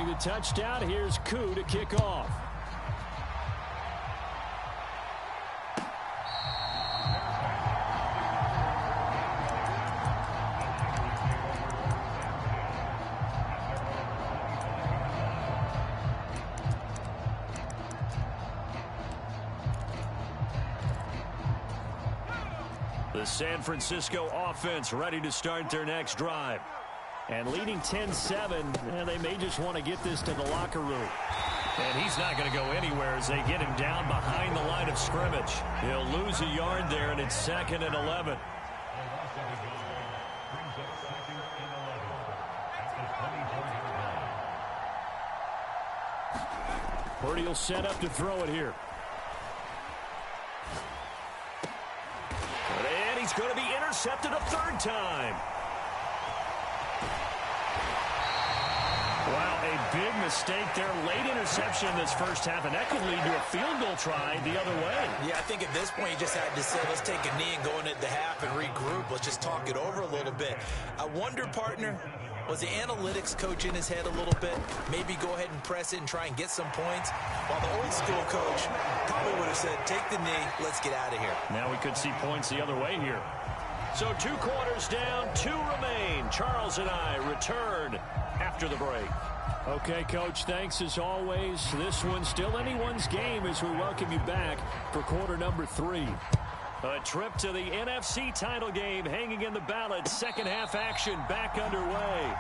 Throwing the touchdown, here's Koo to kick off. The San Francisco offense ready to start their next drive. And leading 10-7, they may just want to get this to the locker room. And he's not going to go anywhere as they get him down behind the line of scrimmage. He'll lose a yard there, and it's 2nd and 11. Purdy will set up to throw it here. And he's going to be intercepted a 3rd time. Wow, a big mistake there. Late interception in this first half, and that could lead to a field goal try the other way. Yeah, I think at this point you just had to say, let's take a knee and go into the half and regroup. Let's just talk it over a little bit. I wonder, partner, was the analytics coach in his head a little bit? Maybe go ahead and press it and try and get some points. While the old school coach probably would have said, take the knee, let's get out of here. Now we could see points the other way here. So 2 quarters down, 2 remain. Charles and I return after the break. Okay, Coach, thanks as always. This one's still anyone's game as we welcome you back for quarter number 3. A trip to the NFC title game hanging in the balance. Second half action back underway.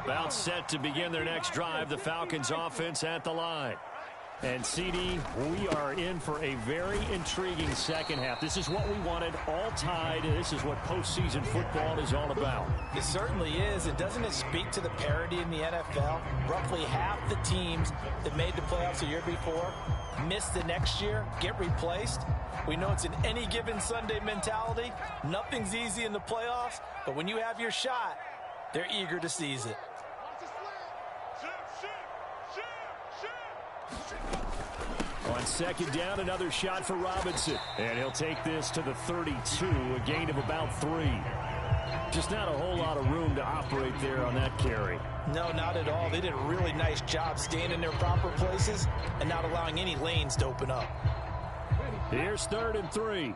About set to begin their next drive. The Falcons offense at the line. And, CD, we are in for a very intriguing second half. This is what we wanted, all tied. This is what postseason football is all about. It certainly is. And doesn't it speak to the parity in the NFL? Roughly half the teams that made the playoffs the year before miss the next year, get replaced. We know it's an any given Sunday mentality. Nothing's easy in the playoffs, but when you have your shot, they're eager to seize it. On second down, another shot for Robinson. And he'll take this to the 32, a gain of about 3. Just not a whole lot of room to operate there on that carry. No, not at all. They did a really nice job staying in their proper places and not allowing any lanes to open up. Here's 3rd and 3.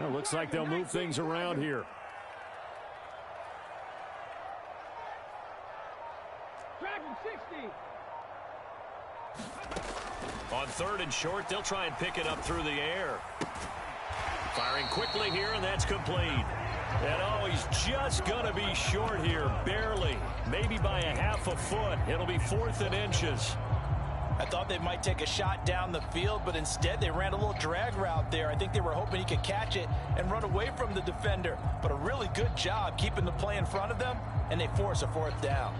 Well, looks like they'll move things around here. On 3rd and short, they'll try and pick it up through the air. Firing quickly here, and that's complete. And oh, he's just going to be short here, barely. Maybe by a half a foot. It'll be 4th and inches. I thought they might take a shot down the field, but instead they ran a little drag route there. I think they were hoping he could catch it and run away from the defender. But a really good job keeping the play in front of them, and they force a 4th down.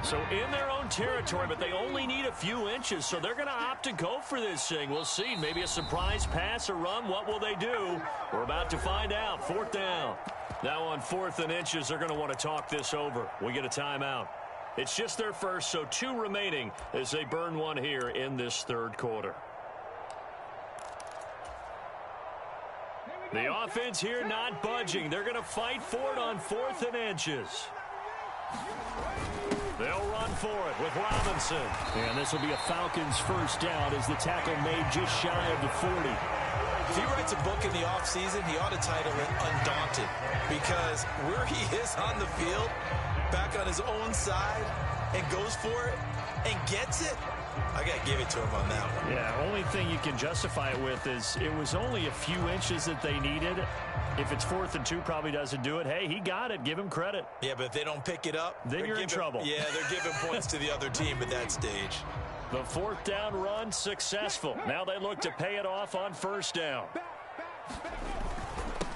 So in their own territory, but they only need a few inches, so they're going to opt to go for this thing. We'll see. Maybe a surprise pass or run. What will they do? We're about to find out. 4th down. Now on 4th and inches, they're going to want to talk this over. We get a timeout. It's just their first, so 2 remaining as they burn one here in this 3rd quarter. The offense here not budging. They're going to fight for it on 4th and inches. They'll run for it with Robinson. And this will be a Falcons first down as the tackle made just shy of the 40. If he writes a book in the offseason, he ought to title it Undaunted. Because where he is on the field, back on his own side, and goes for it and gets it, I got to give it to him on that one. Yeah, only thing you can justify it with is it was only a few inches that they needed. If it's 4th and 2, probably doesn't do it. Hey, he got it. Give him credit. Yeah, but if they don't pick it up, then you're in trouble. Yeah, they're giving points to the other team at that stage. The fourth down run successful. Now they look to pay it off on first down.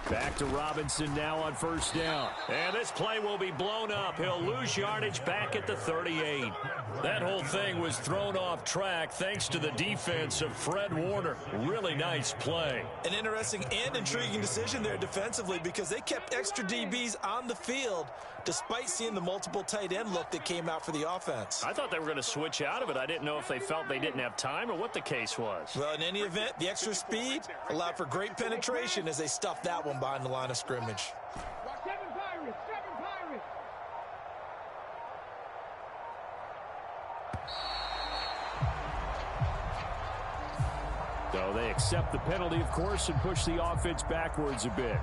Back to Robinson now on first down. And this play will be blown up. He'll lose yardage back at the 38. That whole thing was thrown off track thanks to the defense of Fred Warner. Really nice play. An interesting and intriguing decision there defensively because they kept extra DBs on the field despite seeing the multiple tight end look that came out for the offense. I thought they were going to switch out of it. I didn't know if they felt they didn't have time or what the case was. Well, in any event, the extra speed allowed for great penetration as they stuffed that one behind the line of scrimmage. So they accept the penalty, of course, and push the offense backwards a bit.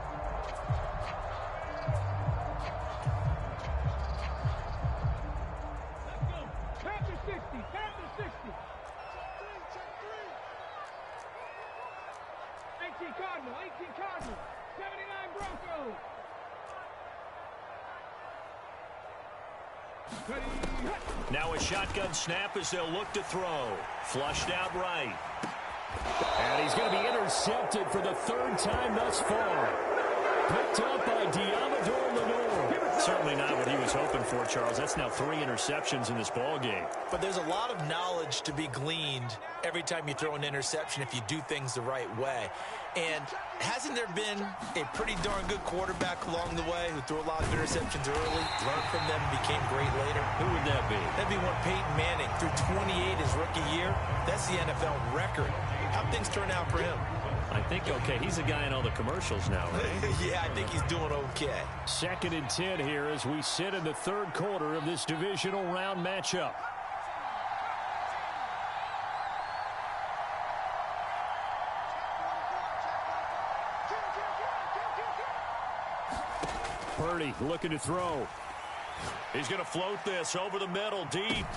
Now a shotgun snap as they'll look to throw. Flushed out right. And he's going to be intercepted for the third time thus far. Picked up by Diamador Lenore. Certainly not what he was hoping for, Charles. That's now 3 interceptions in this ball game. But there's a lot of knowledge to be gleaned every time you throw an interception if you do things the right way. And hasn't there been a pretty darn good quarterback along the way who threw a lot of interceptions early, learned from them, and became great later? Who would that be? That'd be one Peyton Manning. Threw 28 his rookie year. That's the NFL record. How'd things turn out for him? I think, okay, he's a guy in all the commercials now, right? Yeah, I think he's doing okay. 2nd and 10 here as we sit in the third quarter of this divisional round matchup. Purdy looking to throw. He's going to float this over the middle deep.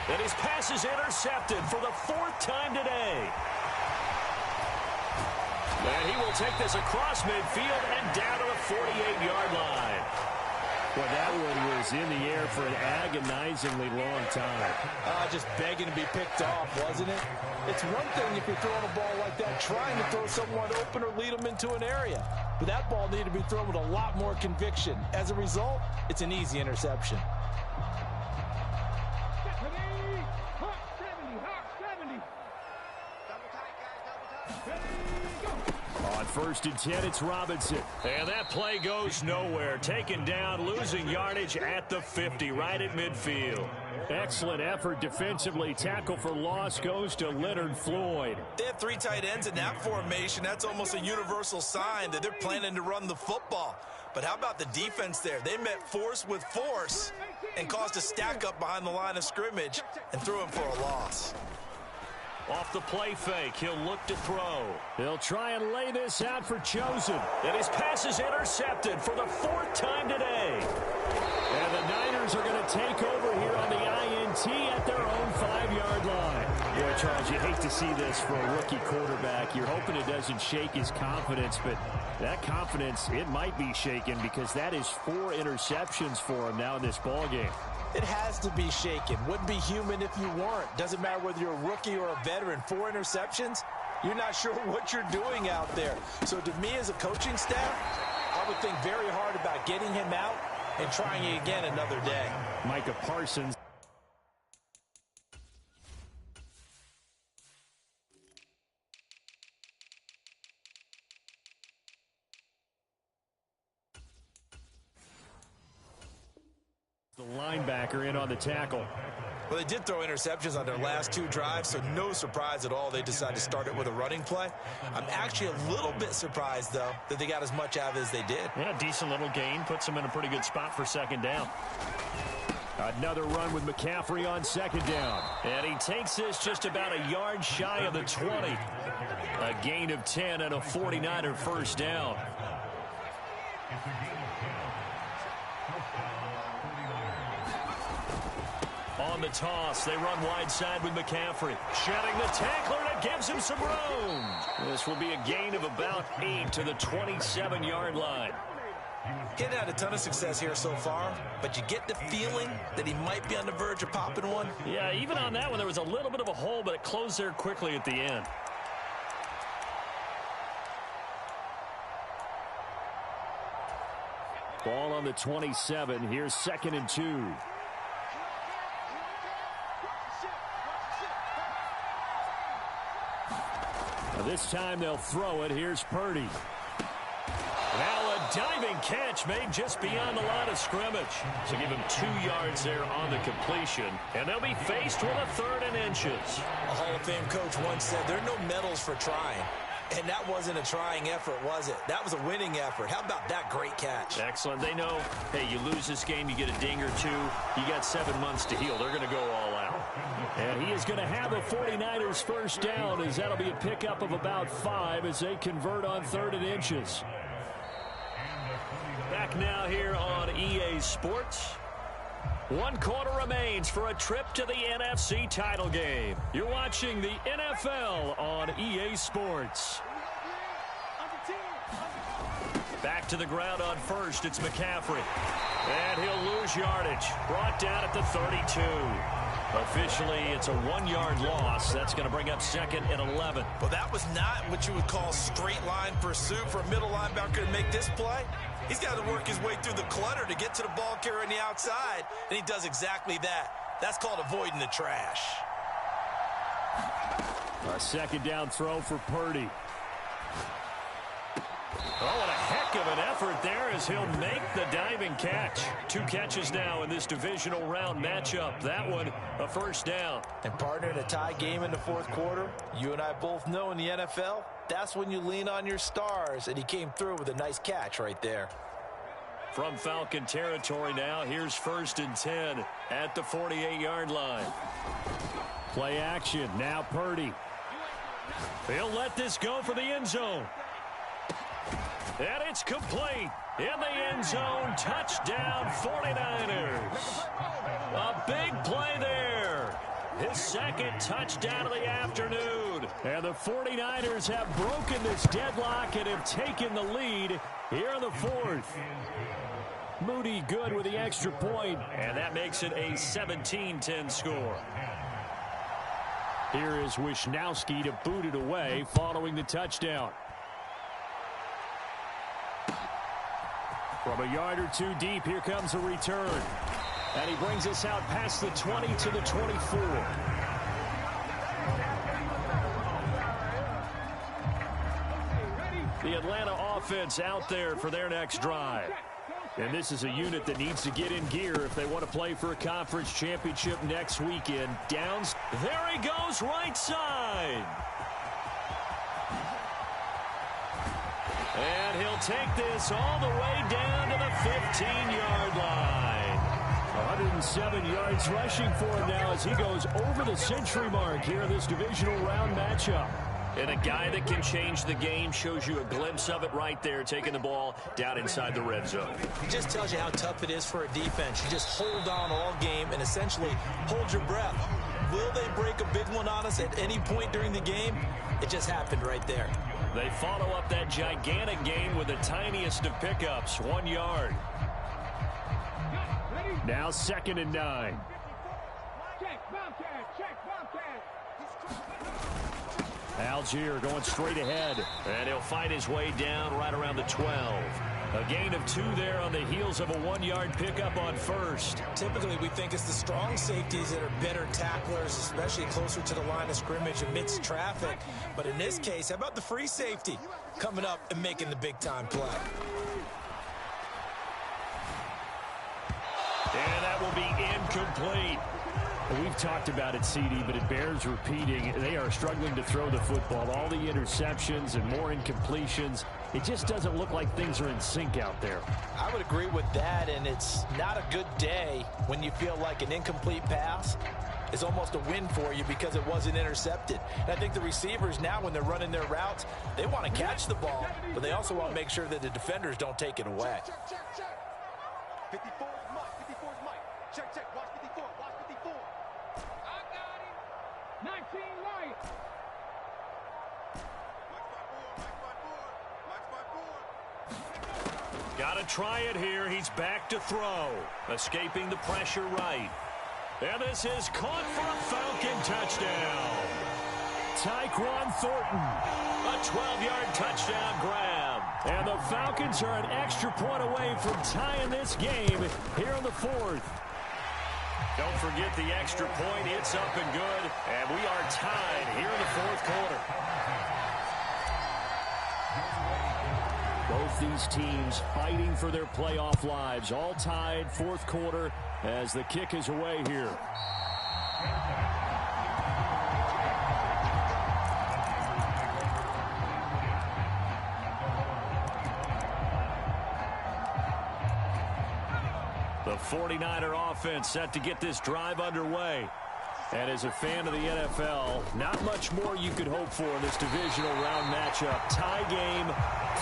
And his pass is intercepted for the 4th time today. And he will take this across midfield and down to the 48-yard line. Well, that one was in the air for an agonizingly long time. Just begging to be picked off, wasn't it? It's one thing if you're throwing a ball like that, trying to throw someone open or lead them into an area. But that ball needed to be thrown with a lot more conviction. As a result, it's an easy interception. On 1st and 10, it's Robinson. And that play goes nowhere. Taken down, losing yardage at the 50, right at midfield. Excellent effort defensively. Tackle for loss goes to Leonard Floyd. They have 3 tight ends in that formation. That's almost a universal sign that they're planning to run the football. But how about the defense there? They met force with force and caused a stack up behind the line of scrimmage and threw him for a loss. Off the play fake, he'll look to throw. He'll try and lay this out for Chosen. And his pass is intercepted for the 4th time today. And the Niners are going to take over here on the INT at their own 5-yard line. Yeah, Charles, you hate to see this for a rookie quarterback. You're hoping it doesn't shake his confidence, but that confidence, it might be shaken because that is 4 interceptions for him now in this ball game. It has to be shaken. Wouldn't be human if you weren't. Doesn't matter whether you're a rookie or a veteran. 4 interceptions, you're not sure what you're doing out there. So to me as a coaching staff, I would think very hard about getting him out and trying it again another day. Micah Parsons. The linebacker in on the tackle. Well, they did throw interceptions on their last 2 drives, so no surprise at all they decided to start it with a running play. I'm actually a little bit surprised, though, that they got as much out of it as they did. Yeah, decent little gain. Puts them in a pretty good spot for 2nd down. Another run with McCaffrey on 2nd down. And he takes this just about a yard shy of the 20. A gain of 10 and a 49er first down. On the toss, they run wide side with McCaffrey. Shedding the tackler, and it gives him some room. This will be a gain of about 8 to the 27-yard line. He hadn't had a ton of success here so far, but you get the feeling that he might be on the verge of popping one. Yeah, even on that one, there was a little bit of a hole, but it closed there quickly at the end. Ball on the 27. Here's 2nd and 2. Now this time they'll throw it. Here's Purdy. Now a diving catch made just beyond the line of scrimmage. So give him 2 yards there on the completion. And they'll be faced with a 3rd and inches. A Hall of Fame coach once said there are no medals for trying. And that wasn't a trying effort, was it? That was a winning effort. How about that great catch? Excellent. They know, hey, you lose this game, you get a ding or two. You got 7 months to heal. They're going to go all out. And he is going to have a 49ers first down, as that'll be a pickup of about 5 as they convert on 3rd and inches. Back now here on EA Sports. 1 quarter remains for a trip to the NFC title game. You're watching the NFL on EA Sports. Back to the ground on first. It's McCaffrey. And he'll lose yardage. Brought down at the 32. Officially, it's a 1-yard loss. That's going to bring up 2nd and 11. Well, that was not what you would call straight line pursuit for a middle linebacker to make this play. He's got to work his way through the clutter to get to the ball carrier on the outside, and he does exactly that. That's called avoiding the trash. A 2nd down throw for Purdy. Oh, what a heck of an effort there as he'll make the diving catch. 2 catches now in this divisional round matchup. That one, a first down. And partner, in a tie game in the 4th quarter, you and I both know in the NFL, that's when you lean on your stars, and he came through with a nice catch right there. From Falcon territory now, here's 1st and 10 at the 48-yard line. Play action, now Purdy. He'll let this go for the end zone. And it's complete. In the end zone, touchdown 49ers. A big play there. His 2nd touchdown of the afternoon. And the 49ers have broken this deadlock and have taken the lead here in the 4th. Moody good with the extra point. And that makes it a 17-10 score. Here is Wisnowski to boot it away following the touchdown. From a yard or 2 deep, here comes a return. And he brings us out past the 20 to the 24. The Atlanta offense out there for their next drive. And this is a unit that needs to get in gear if they want to play for a conference championship next weekend. Downs. There he goes, right side. And he'll take this all the way down to the 15-yard line. 107 yards rushing for him now as he goes over the century mark here in this divisional round matchup. And a guy that can change the game, shows you a glimpse of it right there, taking the ball down inside the red zone. It just tells you how tough it is for a defense. You just hold on all game and essentially hold your breath. Will they break a big one on us at any point during the game? It just happened right there. They follow up that gigantic gain with the tiniest of pickups, 1 yard. Now 2nd and 9. Algier going straight ahead. And he'll fight his way down right around the 12. A gain of 2 there on the heels of a 1-yard pickup on first. Typically, we think it's the strong safeties that are better tacklers, especially closer to the line of scrimmage amidst traffic. But in this case, how about the free safety coming up and making the big-time play? And that will be incomplete. Well, we've talked about it, CD, but it bears repeating. They are struggling to throw the football. All the interceptions and more incompletions. It just doesn't look like things are in sync out there. I would agree with that, and it's not a good day when you feel like an incomplete pass is almost a win for you because it wasn't intercepted. And I think the receivers now, when they're running their routes, they want to catch the ball, but they also want to make sure that the defenders don't take it away. 54 is Mike. 54 is Mike. Check, check. Watch 54. Watch 54. I got him. 19 light. Watch my board. Watch my board. Watch my board. Got to try it here. He's back to throw. Escaping the pressure right. And this is caught for a Falcon touchdown. Tyquan Thornton. A 12-yard touchdown grab. And the Falcons are an extra point away from tying this game here in the fourth. Don't forget the extra point. It's up and good. And we are tied here in the fourth quarter. Both these teams fighting for their playoff lives. All tied, fourth quarter, as the kick is away here. The 49er offense set to get this drive underway. And as a fan of the NFL, not much more you could hope for in this divisional round matchup. Tie game,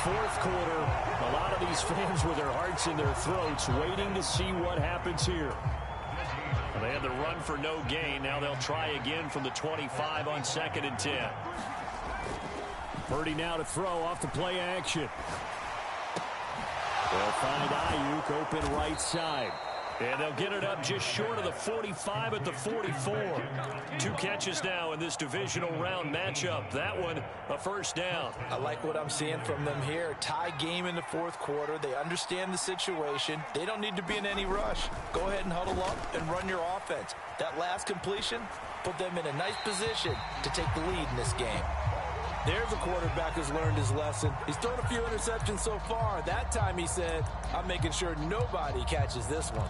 fourth quarter. A lot of these fans with their hearts in their throats waiting to see what happens here. Well, they had the run for no gain. Now they'll try again from the 25 on 2nd and 10. Purdy now to throw off the play action. They'll find Ayuk open right side. And they'll get it up just short of the 45 at the 44. 2 catches now in this divisional round matchup. That one, a first down. I like what I'm seeing from them here. Tie game in the fourth quarter. They understand the situation. They don't need to be in any rush. Go ahead and huddle up and run your offense. That last completion put them in a nice position to take the lead in this game. There's a quarterback who's learned his lesson. He's thrown a few interceptions so far. That time he said, I'm making sure nobody catches this one.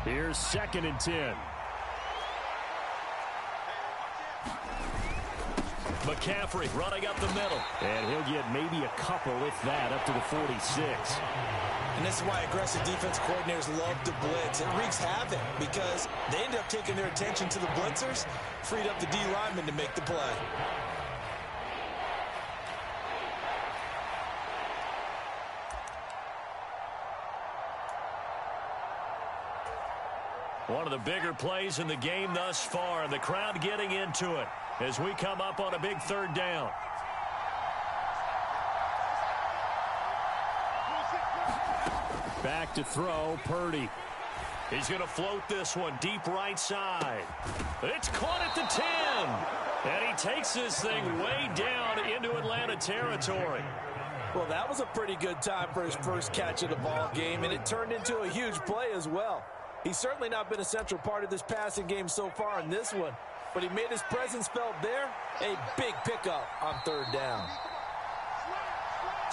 Here's 2nd and 10. McCaffrey running up the middle. And he'll get maybe a couple, if that, up to the 46. And this is why aggressive defense coordinators love to blitz. It wreaks havoc because they end up taking their attention to the blitzers, freed up the D lineman to make the play. One of the bigger plays in the game thus far. The crowd getting into it as we come up on a big 3rd down. Back to throw, Purdy. He's going to float this one deep right side. It's caught at the 10. And he takes this thing way down into Atlanta territory. Well, that was a pretty good time for his first catch of the ball game, and it turned into a huge play as well. He's certainly not been a central part of this passing game so far in this one, but he made his presence felt there. A big pickup on 3rd down.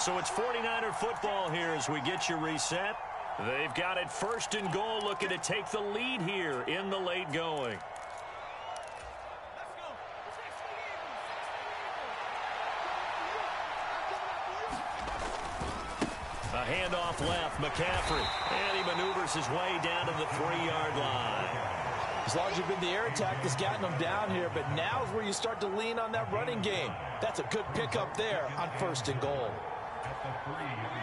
So it's 49er football here as we get you reset. They've got it 1st and goal, looking to take the lead here in the late going. A handoff left, McCaffrey. And he maneuvers his way down to the 3-yard line. As long as you've been the air attack that's gotten them down here, but now is where you start to lean on that running game. That's a good pickup there on 1st and goal.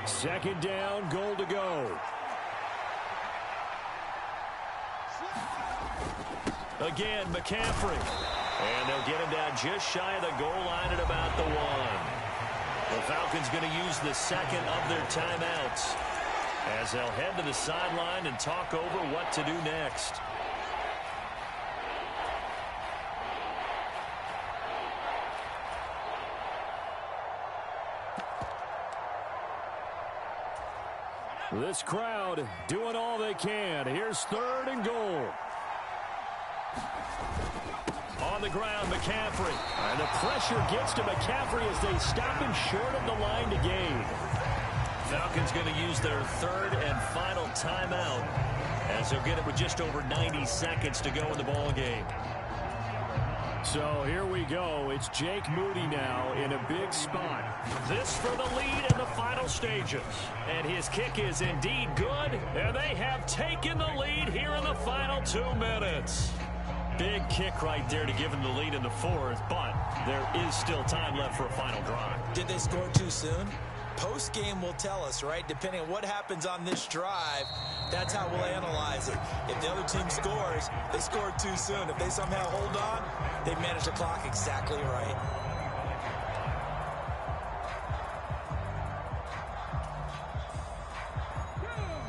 2nd down, goal to go. Again, McCaffrey. And they'll get him down just shy of the goal line at about the 1. The Falcons going to use the 2nd of their timeouts as they'll head to the sideline and talk over what to do next. This crowd doing all they can. Here's 3rd and goal. On the ground, McCaffrey. And the pressure gets to McCaffrey as they stop him short of the line to gain. Falcons going to use their 3rd and final timeout as they'll get it with just over 90 seconds to go in the ball game. So here we go. It's Jake Moody now in a big spot. This for the lead in the final stages. And his kick is indeed good. And they have taken the lead here in the final 2 minutes. Big kick right there to give him the lead in the 4th, but there is still time left for a final drive. Did they score too soon? Post-game will tell us, right? Depending on what happens on this drive, that's how we'll analyze it. If the other team scores, they scored too soon. If they somehow hold on, they manage the clock exactly right.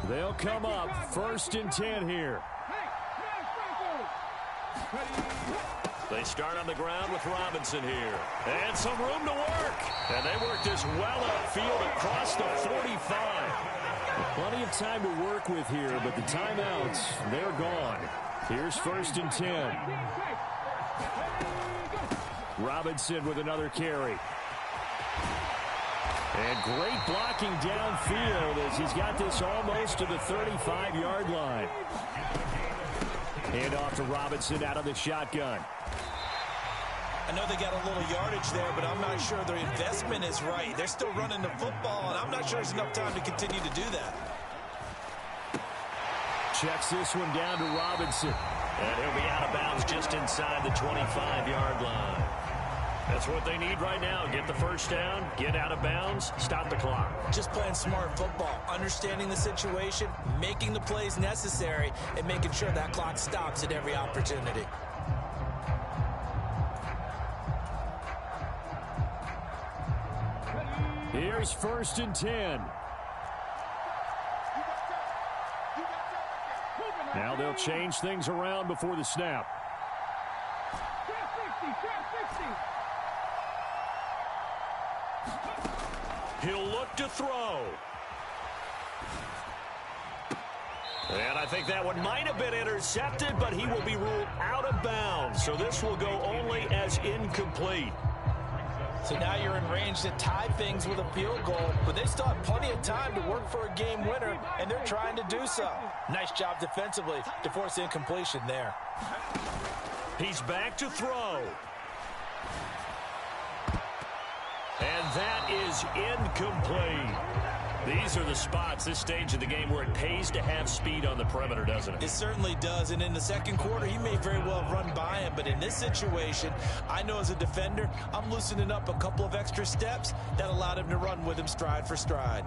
They'll come up 1st and 10 here. They start on the ground with Robinson here. And some room to work. And they work this well upfield across the 45. Plenty of time to work with here, but the timeouts, they're gone. Here's 1st and 10. Robinson with another carry. And great blocking downfield as he's got this almost to the 35-yard line. Hand off to Robinson out of the shotgun. I know they got a little yardage there, but I'm not sure their investment is right. They're still running the football, and I'm not sure there's enough time to continue to do that. Checks this one down to Robinson. And he'll be out of bounds just inside the 25-yard line. That's what they need right now. Get the first down, get out of bounds, stop the clock. Just playing smart football, understanding the situation, making the plays necessary, and making sure that clock stops at every opportunity. Here's 1st and 10. Now they'll change things around before the snap. He'll look to throw. And I think that one might have been intercepted, but he will be ruled out of bounds. So this will go only as incomplete. So now you're in range to tie things with a field goal, but they still have plenty of time to work for a game winner, and they're trying to do so. Nice job defensively to force incompletion there. He's back to throw. And that is incomplete. These are the spots, this stage of the game, where it pays to have speed on the perimeter, doesn't it? It certainly does, and in the second quarter, he may very well run by him, but in this situation, I know as a defender, I'm loosening up a couple of extra steps that allowed him to run with him stride for stride.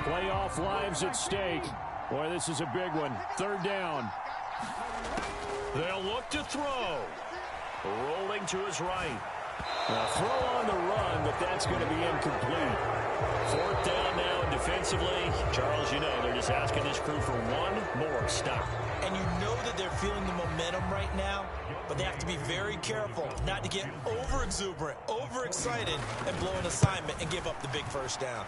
Playoff lives at stake. Boy, this is a big one. 3rd down. They'll look to throw. Rolling to his right. Now throw on the run, but that's going to be incomplete. 4th down now, and defensively, Charles, you know, they're just asking this crew for one more stop. And you know that they're feeling the momentum right now, but they have to be very careful not to get over-exuberant, over-excited, and blow an assignment and give up the big first down.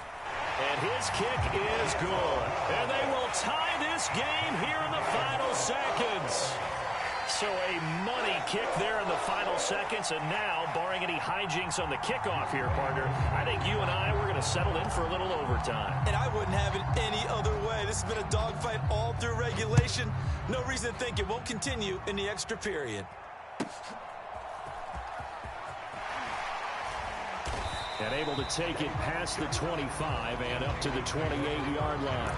And his kick is good. And they will tie this game here in the final seconds. So a money kick there in the final seconds. And now, barring any hijinks on the kickoff here, partner, I think you and I, we're going to settle in for a little overtime. And I wouldn't have it any other way. This has been a dogfight all through regulation. No reason to think it won't continue in the extra period. And able to take it past the 25 and up to the 28-yard line.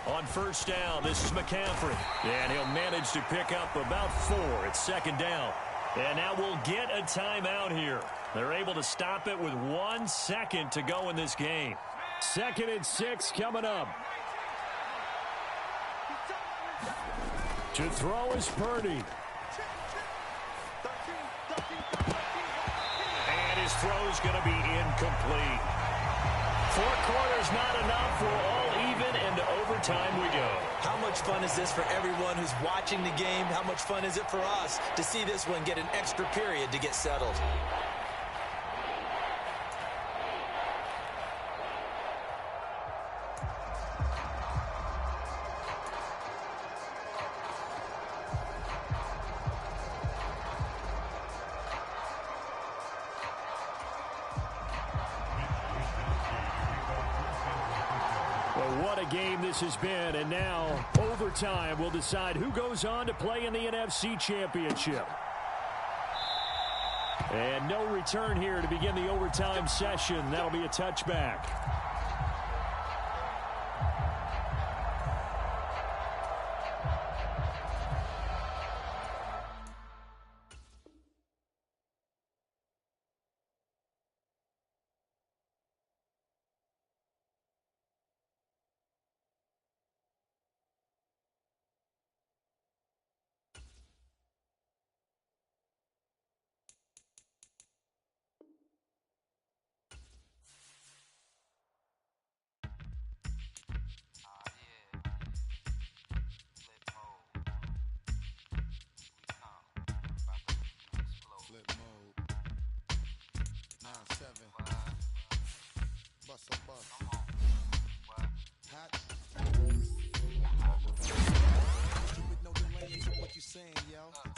On 1st down, this is McCaffrey. And he'll manage to pick up about 4. It's 2nd down. And now we'll get a timeout here. They're able to stop it with 1 second to go in this game. 2nd and 6 coming up. To throw is Purdy. And his throw's going to be incomplete. 4 quarters not enough. We're all even, and to overtime we go. How much fun is this for everyone who's watching the game? How much fun is it for us to see this one get an extra period to get settled? what a game this has been. And now, overtime will decide who goes on to play in the NFC Championship. And no return here to begin the overtime session. That'll be a touchback.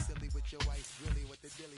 Silly with your ice, really with the dilly,